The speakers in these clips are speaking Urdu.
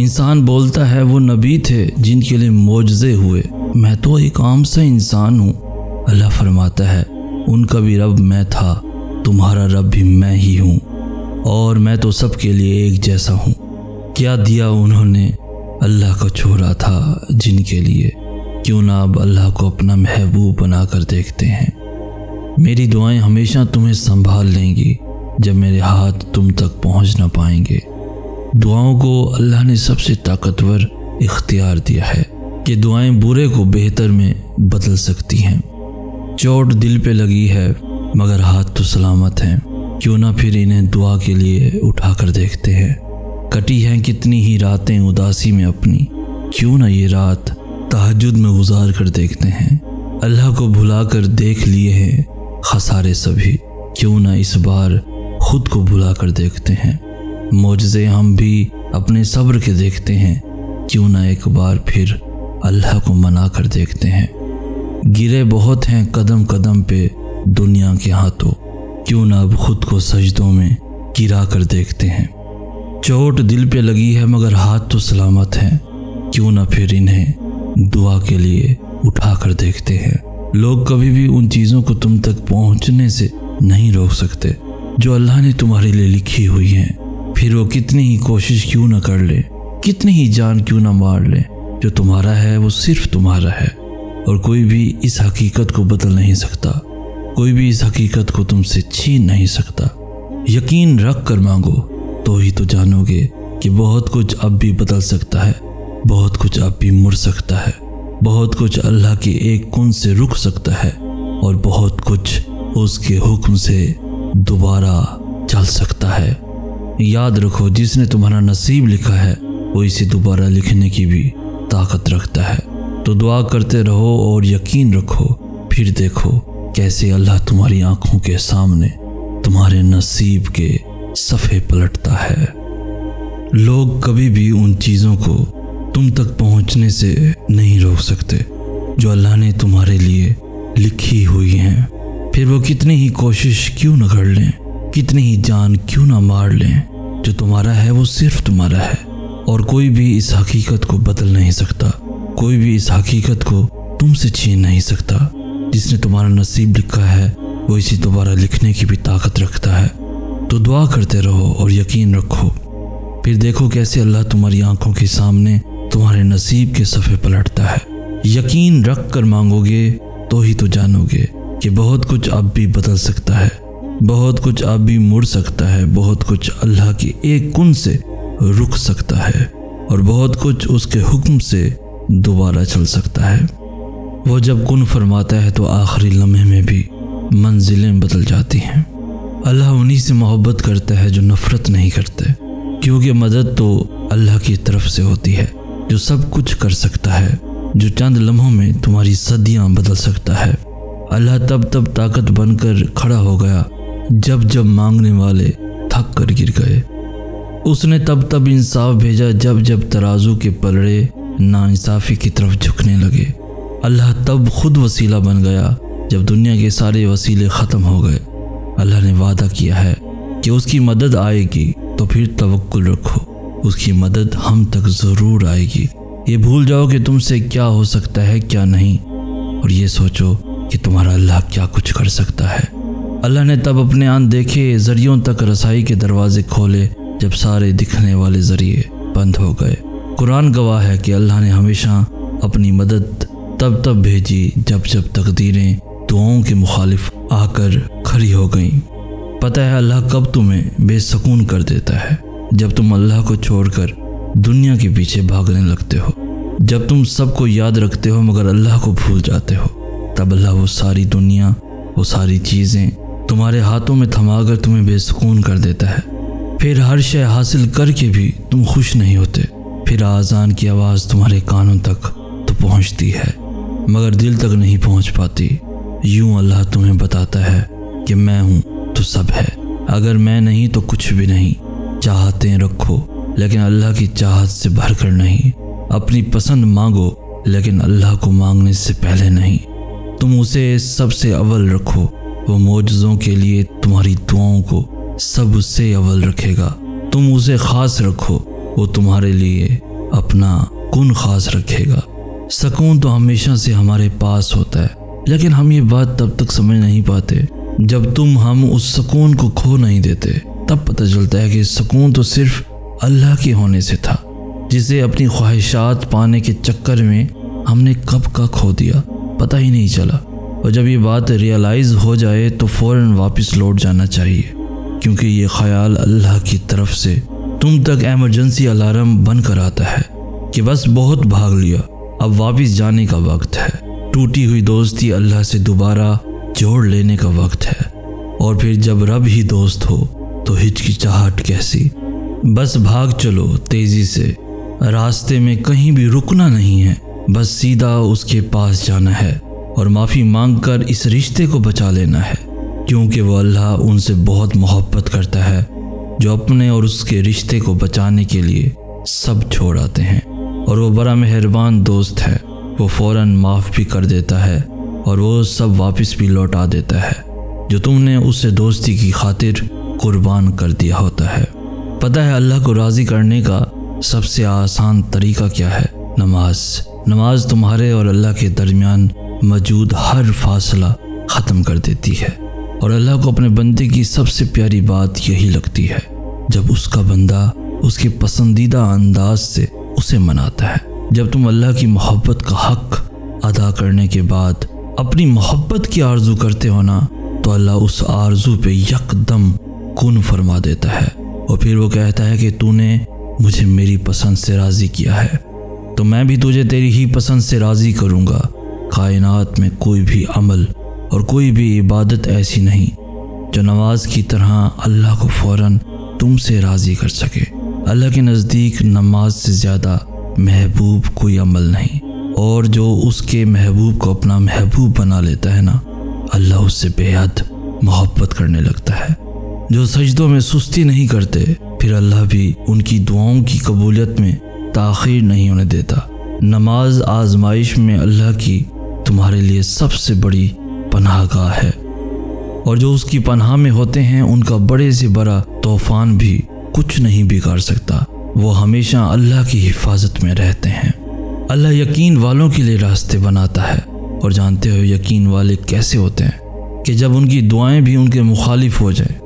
انسان بولتا ہے وہ نبی تھے جن کے لیے معجزے ہوئے، میں تو ایک عام سا انسان ہوں۔ اللہ فرماتا ہے ان کا بھی رب میں تھا، تمہارا رب بھی میں ہی ہوں، اور میں تو سب کے لیے ایک جیسا ہوں۔ کیا دیا انہوں نے اللہ کو چھوڑا تھا جن کے لیے، کیوں نہ اب اللہ کو اپنا محبوب بنا کر دیکھتے ہیں۔ میری دعائیں ہمیشہ تمہیں سنبھال لیں گی جب میرے ہاتھ تم تک پہنچ نہ پائیں گے۔ دعاؤں کو اللہ نے سب سے طاقتور اختیار دیا ہے کہ دعائیں برے کو بہتر میں بدل سکتی ہیں۔ چوٹ دل پہ لگی ہے مگر ہاتھ تو سلامت ہیں، کیوں نہ پھر انہیں دعا کے لیے اٹھا کر دیکھتے ہیں۔ کٹی ہیں کتنی ہی راتیں اداسی میں اپنی، کیوں نہ یہ رات تہجد میں گزار کر دیکھتے ہیں۔ اللہ کو بھلا کر دیکھ لیے ہیں خسارے سبھی، کیوں نہ اس بار خود کو بھلا کر دیکھتے ہیں۔ معجزے ہم بھی اپنے صبر کے دیکھتے ہیں، کیوں نہ ایک بار پھر اللہ کو منا کر دیکھتے ہیں۔ گرے بہت ہیں قدم قدم پہ دنیا کے ہاتھوں، کیوں نہ اب خود کو سجدوں میں گرا کر دیکھتے ہیں۔ چوٹ دل پہ لگی ہے مگر ہاتھ تو سلامت ہیں، کیوں نہ پھر انہیں دعا کے لیے اٹھا کر دیکھتے ہیں۔ لوگ کبھی بھی ان چیزوں کو تم تک پہنچنے سے نہیں روک سکتے جو اللہ نے تمہارے لیے لکھی ہوئی ہیں، پھر وہ کتنی ہی کوشش کیوں نہ کر لے، کتنی ہی جان کیوں نہ مار لے، جو تمہارا ہے وہ صرف تمہارا ہے، اور کوئی بھی اس حقیقت کو بدل نہیں سکتا، کوئی بھی اس حقیقت کو تم سے چھین نہیں سکتا۔ یقین رکھ کر مانگو تو ہی تو جانو گے کہ بہت کچھ اب بھی بدل سکتا ہے، بہت کچھ اب بھی مڑ سکتا ہے، بہت کچھ اللہ کے ایک کن سے رک سکتا ہے، اور بہت کچھ اس کے حکم سے دوبارہ چل سکتا ہے۔ یاد رکھو جس نے تمہارا نصیب لکھا ہے وہ اسے دوبارہ لکھنے کی بھی طاقت رکھتا ہے۔ تو دعا کرتے رہو اور یقین رکھو، پھر دیکھو کیسے اللہ تمہاری آنکھوں کے سامنے تمہارے نصیب کے صفحے پلٹتا ہے۔ لوگ کبھی بھی ان چیزوں کو تم تک پہنچنے سے نہیں روک سکتے جو اللہ نے تمہارے لیے لکھی ہوئی ہیں، پھر وہ کتنی ہی کوشش کیوں نہ کر لیں، کتنی ہی جان کیوں نہ مار لیں، جو تمہارا ہے وہ صرف تمہارا ہے، اور کوئی بھی اس حقیقت کو بدل نہیں سکتا، کوئی بھی اس حقیقت کو تم سے چھین نہیں سکتا۔ جس نے تمہارا نصیب لکھا ہے وہ اسے دوبارہ لکھنے کی بھی طاقت رکھتا ہے۔ تو دعا کرتے رہو اور یقین رکھو، پھر دیکھو کیسے اللہ تمہاری آنکھوں کے سامنے تمہارے نصیب کے صفحے پلٹتا ہے۔ یقین رکھ کر مانگو گے تو ہی تو جانو گے کہ بہت کچھ اب بھی بدل سکتا ہے، بہت کچھ اب بھی مڑ سکتا ہے، بہت کچھ اللہ کے ایک کن سے رک سکتا ہے، اور بہت کچھ اس کے حکم سے دوبارہ چل سکتا ہے۔ وہ جب کن فرماتا ہے تو آخری لمحے میں بھی منزلیں بدل جاتی ہیں۔ اللہ انہی سے محبت کرتا ہے جو نفرت نہیں کرتے، کیونکہ مدد تو اللہ کی طرف سے ہوتی ہے جو سب کچھ کر سکتا ہے، جو چند لمحوں میں تمہاری صدیاں بدل سکتا ہے۔ اللہ تب طاقت بن کر کھڑا ہو گیا جب مانگنے والے تھک کر گر گئے۔ اس نے تب انصاف بھیجا جب ترازو کے پلڑے ناانصافی کی طرف جھکنے لگے۔ اللہ تب خود وسیلہ بن گیا جب دنیا کے سارے وسیلے ختم ہو گئے۔ اللہ نے وعدہ کیا ہے کہ اس کی مدد آئے گی، تو پھر توکل رکھو، اس کی مدد ہم تک ضرور آئے گی۔ یہ بھول جاؤ کہ تم سے کیا ہو سکتا ہے کیا نہیں، اور یہ سوچو کہ تمہارا اللہ کیا کچھ کر سکتا ہے۔ اللہ نے تب اپنے آن دیکھے ذریعوں تک رسائی کے دروازے کھولے جب سارے دکھنے والے ذریعے بند ہو گئے۔ قرآن گواہ ہے کہ اللہ نے ہمیشہ اپنی مدد تب بھیجی جب تقدیریں دعاؤں کے مخالف آ کر کھڑی ہو گئیں۔ پتہ ہے اللہ کب تمہیں بے سکون کر دیتا ہے، جب تم اللہ کو چھوڑ کر دنیا کے پیچھے بھاگنے لگتے ہو، جب تم سب کو یاد رکھتے ہو مگر اللہ کو بھول جاتے ہو۔ تب اللہ وہ ساری دنیا، وہ ساری چیزیں تمہارے ہاتھوں میں تھما کر تمہیں بے سکون کر دیتا ہے۔ پھر ہر شے حاصل کر کے بھی تم خوش نہیں ہوتے، پھر آذان کی آواز تمہارے کانوں تک تو پہنچتی ہے مگر دل تک نہیں پہنچ پاتی۔ یوں اللہ تمہیں بتاتا ہے کہ میں ہوں تو سب ہے، اگر میں نہیں تو کچھ بھی نہیں۔ چاہتیں رکھو لیکن اللہ کی چاہت سے بھر کر نہیں، اپنی پسند مانگو لیکن اللہ کو مانگنے سے پہلے نہیں۔ تم اسے سب سے اول رکھو، وہ معجزوں کے لیے تمہاری دعاؤں کو سب سے اول رکھے گا۔ تم اسے خاص رکھو، وہ تمہارے لیے اپنا کن خاص رکھے گا۔ سکون تو ہمیشہ سے ہمارے پاس ہوتا ہے، لیکن ہم یہ بات تب تک سمجھ نہیں پاتے جب ہم اس سکون کو کھو نہیں دیتے۔ تب پتہ چلتا ہے کہ سکون تو صرف اللہ کے ہونے سے تھا، جسے اپنی خواہشات پانے کے چکر میں ہم نے کب کا کھو دیا، پتہ ہی نہیں چلا۔ اور جب یہ بات ریئلائز ہو جائے تو فوراً واپس لوٹ جانا چاہیے، کیونکہ یہ خیال اللہ کی طرف سے تم تک ایمرجنسی الارم بن کر آتا ہے کہ بس بہت بھاگ لیا، اب واپس جانے کا وقت ہے۔ ٹوٹی ہوئی دوستی اللہ سے دوبارہ جوڑ لینے کا وقت ہے، اور پھر جب رب ہی دوست ہو تو ہچکچاہٹ کیسی؟ بس بھاگ چلو تیزی سے، راستے میں کہیں بھی رکنا نہیں ہے، بس سیدھا اس کے پاس جانا ہے اور معافی مانگ کر اس رشتے کو بچا لینا ہے، کیونکہ وہ اللہ ان سے بہت محبت کرتا ہے جو اپنے اور اس کے رشتے کو بچانے کے لیے سب چھوڑ آتے ہیں، اور وہ بڑا مہربان دوست ہے۔ وہ فوراً معاف بھی کر دیتا ہے اور وہ سب واپس بھی لوٹا دیتا ہے جو تم نے اسے دوستی کی خاطر قربان کر دیا ہوتا ہے۔ پتہ ہے اللہ کو راضی کرنے کا سب سے آسان طریقہ کیا ہے؟ نماز تمہارے اور اللہ کے درمیان موجود ہر فاصلہ ختم کر دیتی ہے، اور اللہ کو اپنے بندے کی سب سے پیاری بات یہی لگتی ہے جب اس کا بندہ اس کے پسندیدہ انداز سے اسے مناتا ہے۔ جب تم اللہ کی محبت کا حق ادا کرنے کے بعد اپنی محبت کی آرزو کرتے ہو نا، تو اللہ اس آرزو پہ یکدم کن فرما دیتا ہے، اور پھر وہ کہتا ہے کہ تو نے مجھے میری پسند سے راضی کیا ہے تو میں بھی تجھے تیری ہی پسند سے راضی کروں گا۔ کائنات میں کوئی بھی عمل اور کوئی بھی عبادت ایسی نہیں جو نماز کی طرح اللہ کو فوراً تم سے راضی کر سکے۔ اللہ کے نزدیک نماز سے زیادہ محبوب کوئی عمل نہیں، اور جو اس کے محبوب کو اپنا محبوب بنا لیتا ہے نا، اللہ اس سے بے حد محبت کرنے لگتا ہے۔ جو سجدوں میں سستی نہیں کرتے، پھر اللہ بھی ان کی دعاؤں کی قبولیت میں تاخیر نہیں ہونے دیتا۔ نماز آزمائش میں اللہ کی تمہارے لیے سب سے بڑی پناہ گاہ ہے، اور جو اس کی پناہ میں ہوتے ہیں ان کا بڑے سے بڑا طوفان بھی کچھ نہیں بگاڑ سکتا۔ وہ ہمیشہ اللہ کی حفاظت میں رہتے ہیں۔ اللہ یقین والوں کے لیے راستے بناتا ہے، اور جانتے ہو یقین والے کیسے ہوتے ہیں کہ جب ان کی دعائیں بھی ان کے مخالف ہو جائیں،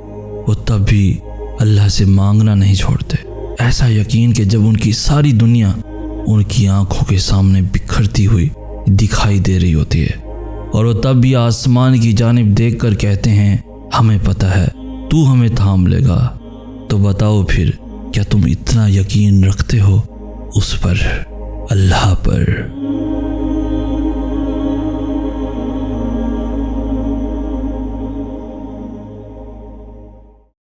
وہ تب بھی اللہ سے مانگنا نہیں چھوڑتے۔ ایسا یقین کہ جب ان کی ساری دنیا ان کی آنکھوں کے سامنے بکھرتی ہوئی دکھائی دے رہی ہوتی ہے، اور وہ تب بھی آسمان کی جانب دیکھ کر کہتے ہیں ہمیں پتہ ہے تو ہمیں تھام لے گا۔ تو بتاؤ پھر کیا تم اتنا یقین رکھتے ہو اس پر، اللہ پر؟